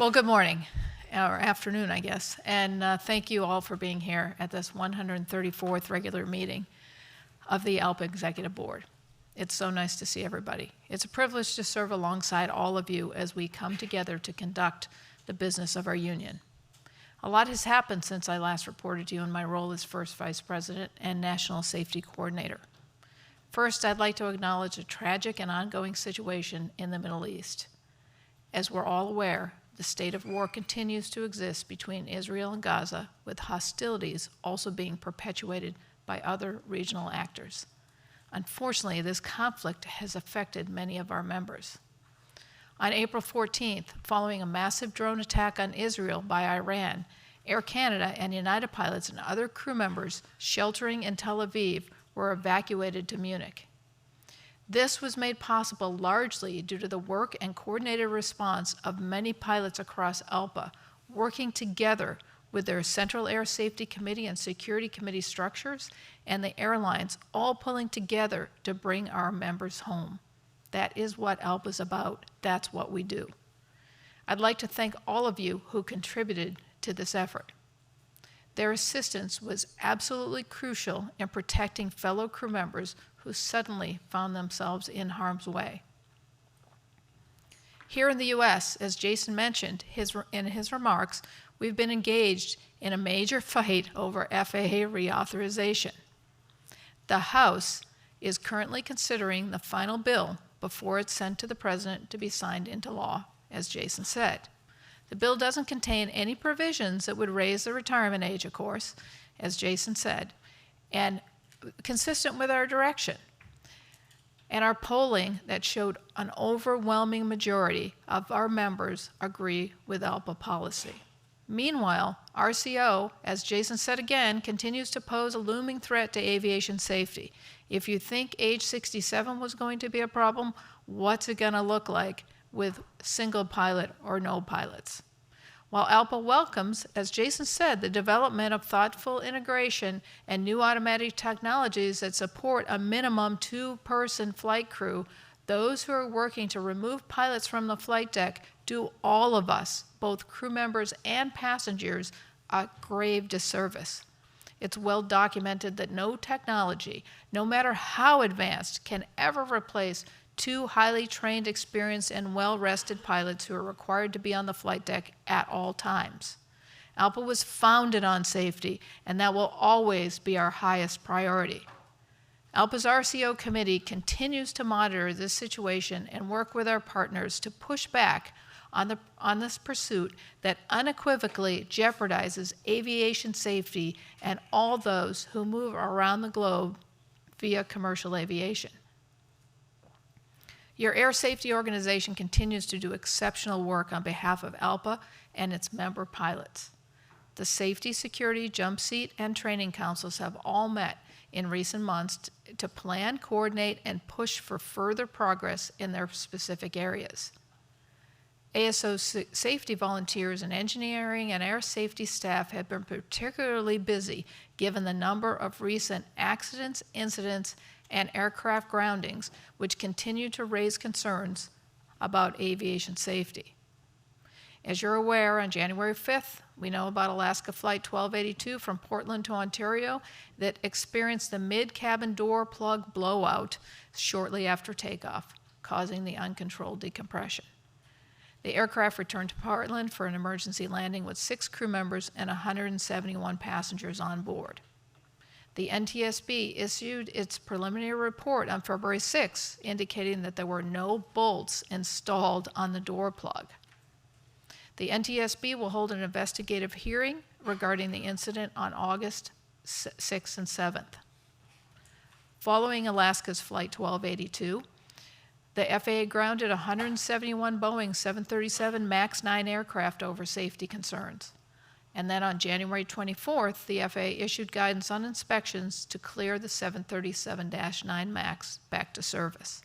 Well, good morning, or afternoon, I guess, and thank you all for being here at this 134th regular meeting of the ALPA Executive Board. It's so nice to see everybody. It's a privilege to serve alongside all of you as we come together to conduct the business of our union. A lot has happened since I last reported to you in my role as First Vice President and National Safety Coordinator. First, I'd like to acknowledge a tragic and ongoing situation in the Middle East. As we're all aware, the state of war continues to exist between Israel and Gaza, with hostilities also being perpetuated by other regional actors. Unfortunately, this conflict has affected many of our members. On April 14th, following a massive drone attack on Israel by Iran, Air Canada and United pilots and other crew members sheltering in Tel Aviv were evacuated to Munich. This was made possible largely due to the work and coordinated response of many pilots across ALPA, working together with their Central Air Safety Committee and Security Committee structures and the airlines, all pulling together to bring our members home. That is what ALPA is about. That's what we do. I'd like to thank all of you who contributed to this effort. Their assistance was absolutely crucial in protecting fellow crew members who suddenly found themselves in harm's way. Here in the U.S., as Jason mentioned in his remarks, we've been engaged in a major fight over FAA reauthorization. The House is currently considering the final bill before it's sent to the President to be signed into law, as Jason said. The bill doesn't contain any provisions that would raise the retirement age, of course, as Jason said, and consistent with our direction. And our polling that showed an overwhelming majority of our members agree with ALPA policy. Meanwhile, RCO, as Jason said again, continues to pose a looming threat to aviation safety. If you think age 67 was going to be a problem, what's it going to look like with single pilot or no pilots? While ALPA welcomes, as Jason said, the development of thoughtful integration and new automatic technologies that support a minimum 2-person flight crew, those who are working to remove pilots from the flight deck do all of us, both crew members and passengers, a grave disservice. It's well documented that no technology, no matter how advanced, can ever replace 2 highly trained, experienced, and well-rested pilots who are required to be on the flight deck at all times. ALPA was founded on safety, and that will always be our highest priority. ALPA's RCO committee continues to monitor this situation and work with our partners to push back on this pursuit that unequivocally jeopardizes aviation safety and all those who move around the globe via commercial aviation. Your air safety organization continues to do exceptional work on behalf of ALPA and its member pilots. The Safety, Security, Jump Seat, and Training Councils have all met in recent months to plan, coordinate, and push for further progress in their specific areas. ASO safety volunteers and engineering and air safety staff have been particularly busy given the number of recent accidents, incidents, and aircraft groundings, which continue to raise concerns about aviation safety. As you're aware, on January 5th, we know about Alaska Flight 1282 from Portland to Ontario that experienced the mid-cabin door plug blowout shortly after takeoff, causing the uncontrolled decompression. The aircraft returned to Portland for an emergency landing with 6 crew members and 171 passengers on board. The NTSB issued its preliminary report on February 6, indicating that there were no bolts installed on the door plug. The NTSB will hold an investigative hearing regarding the incident on August 6th and 7th. Following Alaska's Flight 1282, the FAA grounded 171 Boeing 737 MAX 9 aircraft over safety concerns. And then on January 24th, the FAA issued guidance on inspections to clear the 737-9 MAX back to service.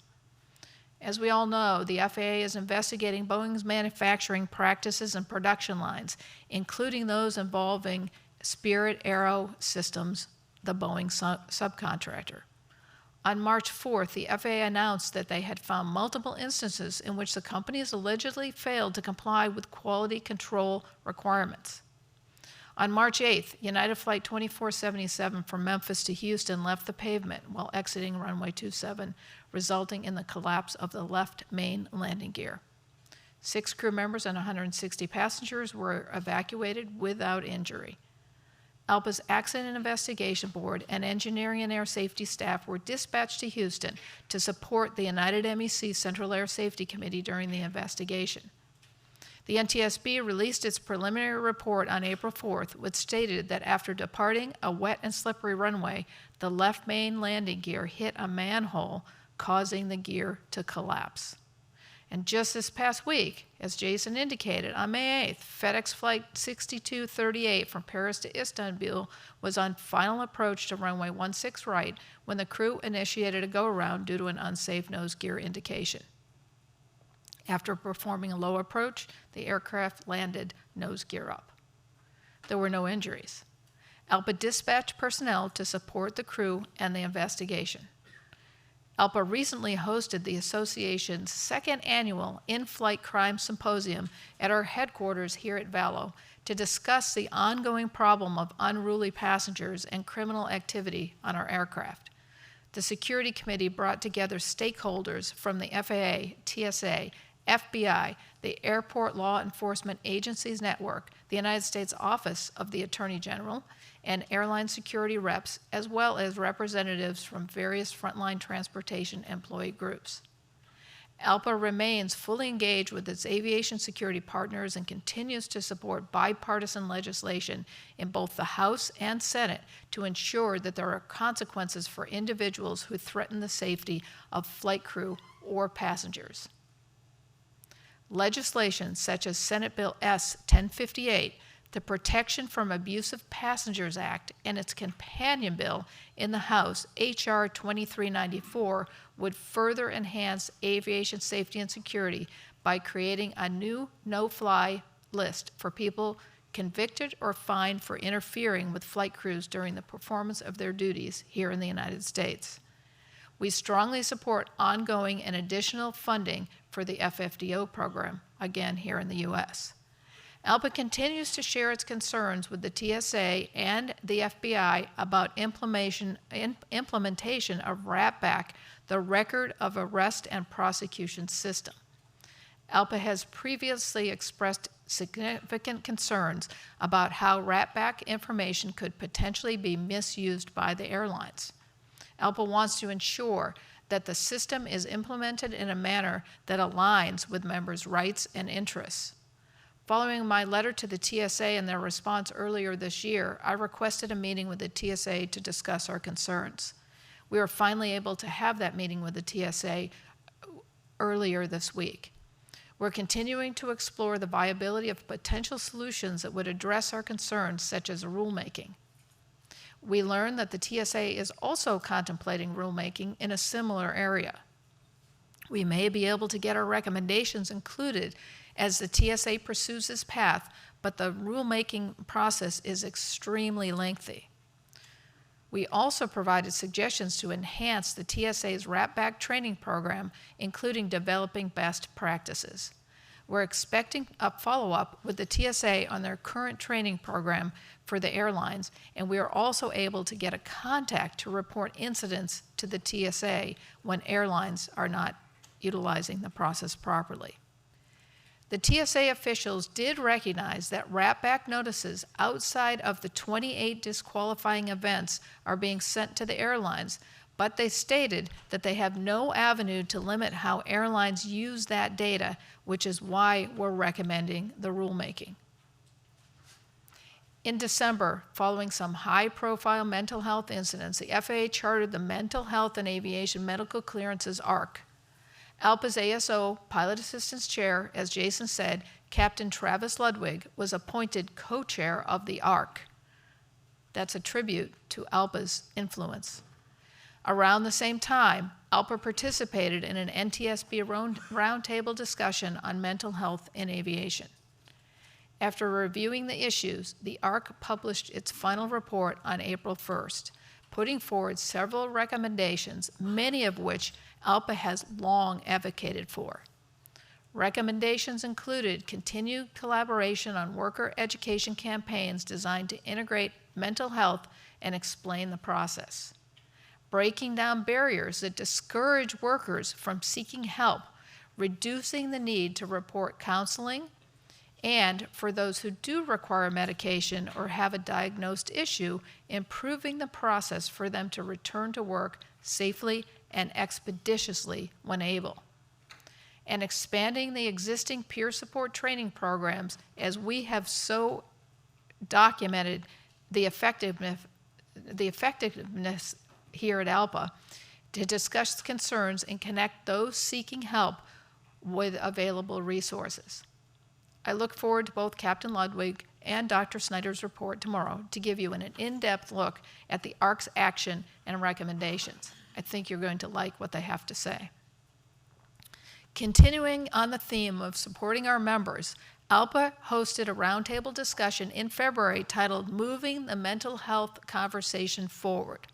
As we all know, the FAA is investigating Boeing's manufacturing practices and production lines, including those involving Spirit Aero Systems, the Boeing subcontractor. On March 4th, the FAA announced that they had found multiple instances in which the companies allegedly failed to comply with quality control requirements. On March 8th, United Flight 2477 from Memphis to Houston left the pavement while exiting runway 27, resulting in the collapse of the left main landing gear. 6 crew members and 160 passengers were evacuated without injury. ALPA's Accident Investigation Board and Engineering and Air Safety staff were dispatched to Houston to support the United MEC Central Air Safety Committee during the investigation. The NTSB released its preliminary report on April 4th, which stated that after departing a wet and slippery runway, the left main landing gear hit a manhole, causing the gear to collapse. And just this past week, as Jason indicated, on May 8th, FedEx Flight 6238 from Paris to Istanbul was on final approach to runway 16 right when the crew initiated a go-around due to an unsafe nose gear indication. After performing a low approach, the aircraft landed nose gear up. There were no injuries. ALPA dispatched personnel to support the crew and the investigation. ALPA recently hosted the association's second annual In-Flight Crime Symposium at our headquarters here at Valo to discuss the ongoing problem of unruly passengers and criminal activity on our aircraft. The Security Committee brought together stakeholders from the FAA, TSA, FBI, the Airport Law Enforcement Agencies Network, the United States Office of the Attorney General, and airline security reps, as well as representatives from various frontline transportation employee groups. ALPA remains fully engaged with its aviation security partners and continues to support bipartisan legislation in both the House and Senate to ensure that there are consequences for individuals who threaten the safety of flight crew or passengers. Legislation such as Senate Bill S. 1058, the Protection from Abusive Passengers Act, and its companion bill in the House, H.R. 2394, would further enhance aviation safety and security by creating a new no-fly list for people convicted or fined for interfering with flight crews during the performance of their duties here in the United States. We strongly support ongoing and additional funding for the FFDO program, again here in the U.S. ALPA continues to share its concerns with the TSA and the FBI about implementation of RATBAC, the Record of Arrest and Prosecution System. ALPA has previously expressed significant concerns about how RATBAC information could potentially be misused by the airlines. ALPA wants to ensure that the system is implemented in a manner that aligns with members' rights and interests. Following my letter to the TSA and their response earlier this year, I requested a meeting with the TSA to discuss our concerns. We were finally able to have that meeting with the TSA earlier this week. We're continuing to explore the viability of potential solutions that would address our concerns, such as rulemaking. We learned that the TSA is also contemplating rulemaking in a similar area. We may be able to get our recommendations included as the TSA pursues this path, but the rulemaking process is extremely lengthy. We also provided suggestions to enhance the TSA's RATBAC training program, including developing best practices. We're expecting a follow-up with the TSA on their current training program for the airlines, and we are also able to get a contact to report incidents to the TSA when airlines are not utilizing the process properly. The TSA officials did recognize that RATBAC notices outside of the 28 disqualifying events are being sent to the airlines, but they stated that they have no avenue to limit how airlines use that data, which is why we're recommending the rulemaking. In December, following some high-profile mental health incidents, the FAA chartered the Mental Health and Aviation Medical Clearances ARC. ALPA's ASO Pilot Assistance Chair, as Jason said, Captain Travis Ludwig, was appointed co-chair of the ARC. That's a tribute to ALPA's influence. Around the same time, ALPA participated in an NTSB roundtable discussion on mental health in aviation. After reviewing the issues, the ARC published its final report on April 1st. putting forward several recommendations, many of which ALPA has long advocated for. Recommendations included continued collaboration on worker education campaigns designed to integrate mental health and explain the process. Breaking down barriers that discourage workers from seeking help, reducing the need to report counseling, and for those who do require medication or have a diagnosed issue, improving the process for them to return to work safely and expeditiously when able. And expanding the existing peer support training programs as we have so documented the effectiveness here at ALPA to discuss concerns and connect those seeking help with available resources. I look forward to both Captain Ludwig and Dr. Snyder's report tomorrow to give you an in-depth look at the ARC's action and recommendations. I think you're going to like what they have to say. Continuing on the theme of supporting our members, ALPA hosted a roundtable discussion in February titled Moving the Mental Health Conversation Forward.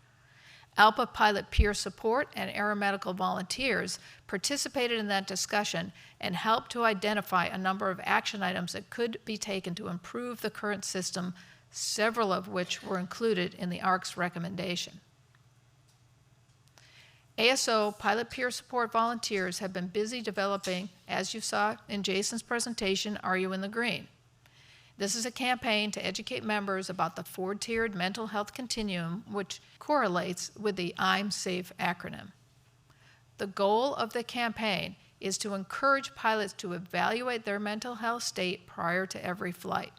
ALPA pilot peer support and aeromedical volunteers participated in that discussion and helped to identify a number of action items that could be taken to improve the current system, several of which were included in the ARC's recommendation. ASO pilot peer support volunteers have been busy developing, as you saw in Jason's presentation, Are You in the Green? This is a campaign to educate members about the four-tiered mental health continuum, which correlates with the I'm Safe acronym. The goal of the campaign is to encourage pilots to evaluate their mental health state prior to every flight.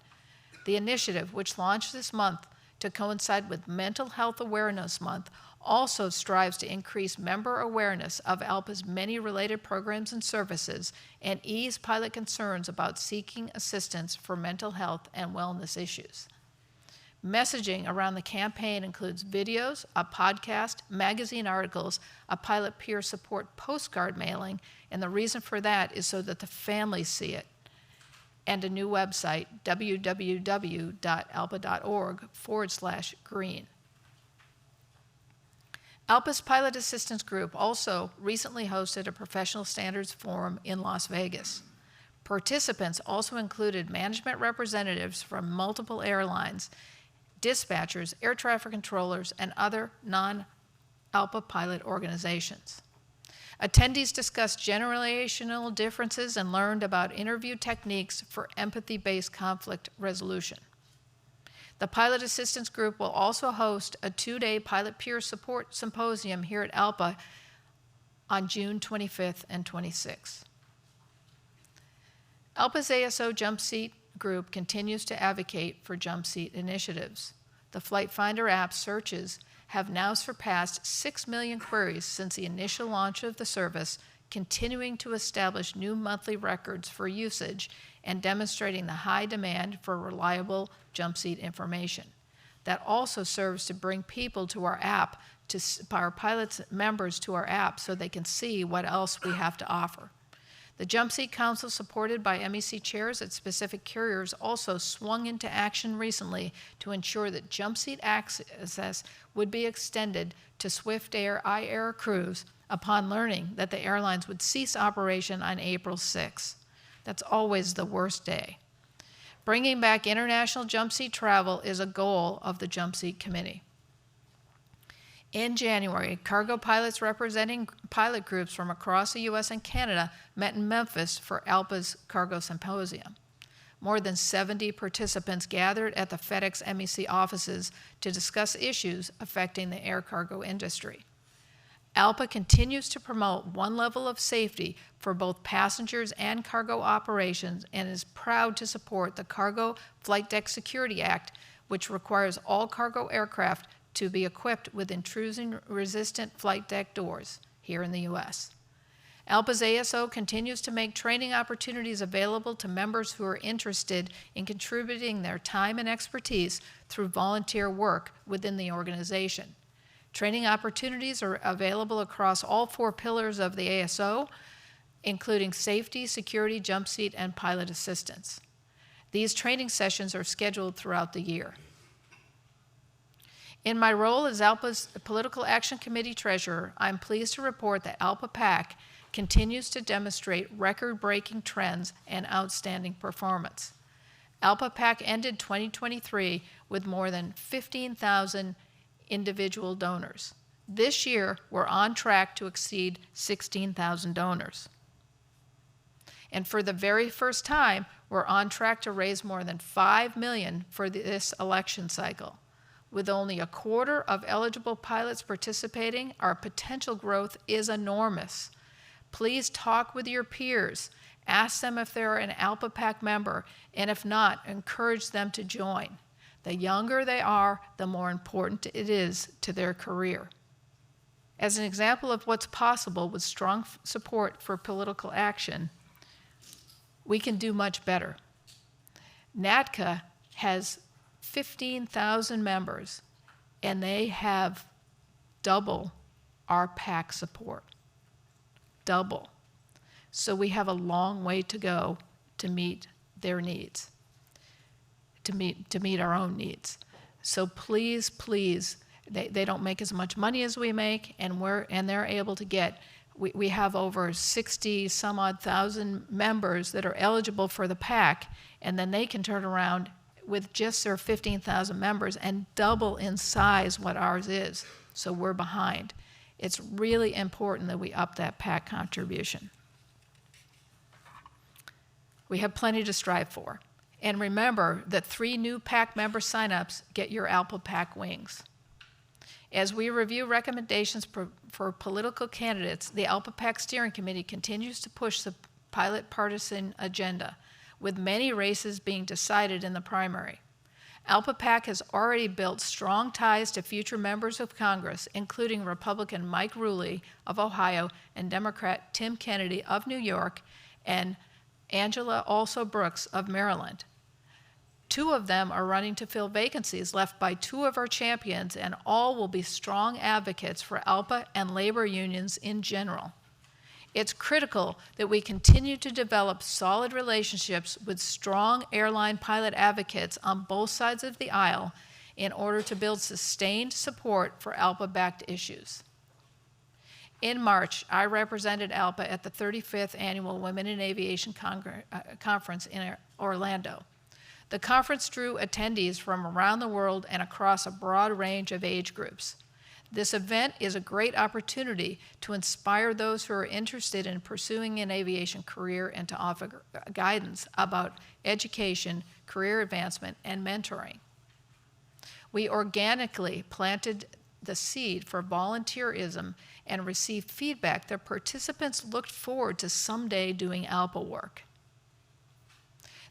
The initiative, which launched this month to coincide with Mental Health Awareness Month, also strives to increase member awareness of ALPA's many related programs and services and ease pilot concerns about seeking assistance for mental health and wellness issues. Messaging around the campaign includes videos, a podcast, magazine articles, a pilot peer support postcard mailing, and the reason for that is so that the families see it, and a new website, www.alpa.org/green. ALPA's Pilot Assistance Group also recently hosted a professional standards forum in Las Vegas. Participants also included management representatives from multiple airlines, dispatchers, air traffic controllers, and other non-ALPA pilot organizations. Attendees discussed generational differences and learned about interview techniques for empathy-based conflict resolution. The Pilot Assistance Group will also host a 2-day pilot peer support symposium here at ALPA on June 25th and 26th. ALPA's ASO Jump Seat Group continues to advocate for jump seat initiatives. The Flight Finder app searches have now surpassed 6 million queries since the initial launch of the service, continuing to establish new monthly records for usage and demonstrating the high demand for reliable jump seat information. That also serves to bring people to our app, to our pilots members to our app so they can see what else we have to offer. The Jump Seat Council, supported by MEC chairs at specific carriers, also swung into action recently to ensure that jump seat access would be extended to Swift Air iAir crews upon learning that the airlines would cease operation on April 6. That's always the worst day. Bringing back international jump seat travel is a goal of the Jump Seat Committee. In January, cargo pilots representing pilot groups from across the U.S. and Canada met in Memphis for ALPA's Cargo Symposium. More than 70 participants gathered at the FedEx MEC offices to discuss issues affecting the air cargo industry. ALPA continues to promote one level of safety for both passengers and cargo operations and is proud to support the Cargo Flight Deck Security Act, which requires all cargo aircraft to be equipped with intrusion-resistant flight deck doors here in the U.S. ALPA's ASO continues to make training opportunities available to members who are interested in contributing their time and expertise through volunteer work within the organization. Training opportunities are available across all 4 pillars of the ASO, including safety, security, jump seat, and pilot assistance. These training sessions are scheduled throughout the year. In my role as ALPA's Political Action Committee Treasurer, I'm pleased to report that ALPA PAC continues to demonstrate record-breaking trends and outstanding performance. ALPA PAC ended 2023 with more than 15,000 individual donors. This year, we're on track to exceed 16,000 donors. And for the very first time, we're on track to raise more than $5 million for this election cycle. With only a quarter of eligible pilots participating, our potential growth is enormous. Please talk with your peers. Ask them if they're an ALPA PAC member, and if not, encourage them to join. The younger they are, the more important it is to their career. As an example of what's possible with strong support for political action, we can do much better. NATCA has 15,000 members, and they have double our PAC support. Double. So we have a long way to go to meet their needs, to meet our own needs. So please, please, they don't make as much money as we make, and they're able to get. We have over 60 some odd thousand members that are eligible for the PAC, and then they can turn around with just their 15,000 members and double in size what ours is. So we're behind. It's really important that we up that PAC contribution. We have plenty to strive for. And remember that 3 new PAC member signups get your ALPA PAC wings. As we review recommendations for political candidates, the ALPA PAC Steering Committee continues to push the pilot partisan agenda, with many races being decided in the primary. ALPA PAC has already built strong ties to future members of Congress, including Republican Mike Ruley of Ohio and Democrat Tim Kennedy of New York and Angela Also Brooks of Maryland. 2 of them are running to fill vacancies left by 2 of our champions, and all will be strong advocates for ALPA and labor unions in general. It's critical that we continue to develop solid relationships with strong airline pilot advocates on both sides of the aisle in order to build sustained support for ALPA-backed issues. In March, I represented ALPA at the 35th Annual Women in Aviation Conference in Orlando. The conference drew attendees from around the world and across a broad range of age groups. This event is a great opportunity to inspire those who are interested in pursuing an aviation career and to offer guidance about education, career advancement, and mentoring. We organically planted the seed for volunteerism and received feedback that participants looked forward to someday doing ALPA work.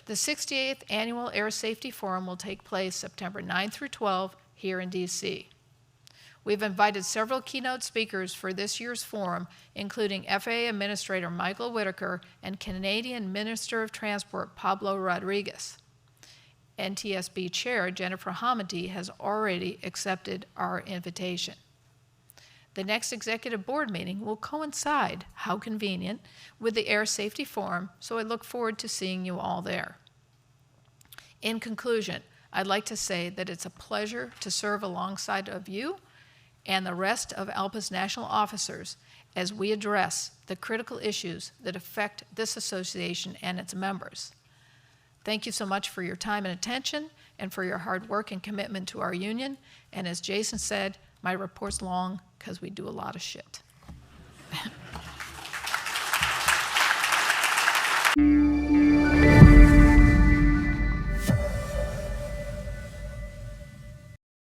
The 68th Annual Air Safety Forum will take place September 9 through 12 here in D.C. We've invited several keynote speakers for this year's forum, including FAA Administrator Michael Whitaker and Canadian Minister of Transport Pablo Rodriguez. NTSB Chair Jennifer Hamady has already accepted our invitation. The next executive board meeting will coincide, how convenient, with the Air Safety Forum, so I look forward to seeing you all there. In conclusion, I'd like to say that it's a pleasure to serve alongside of you and the rest of ALPA's national officers as we address the critical issues that affect this association and its members. Thank you so much for your time and attention and for your hard work and commitment to our union. And as Jason said, my report's long because we do a lot of shit.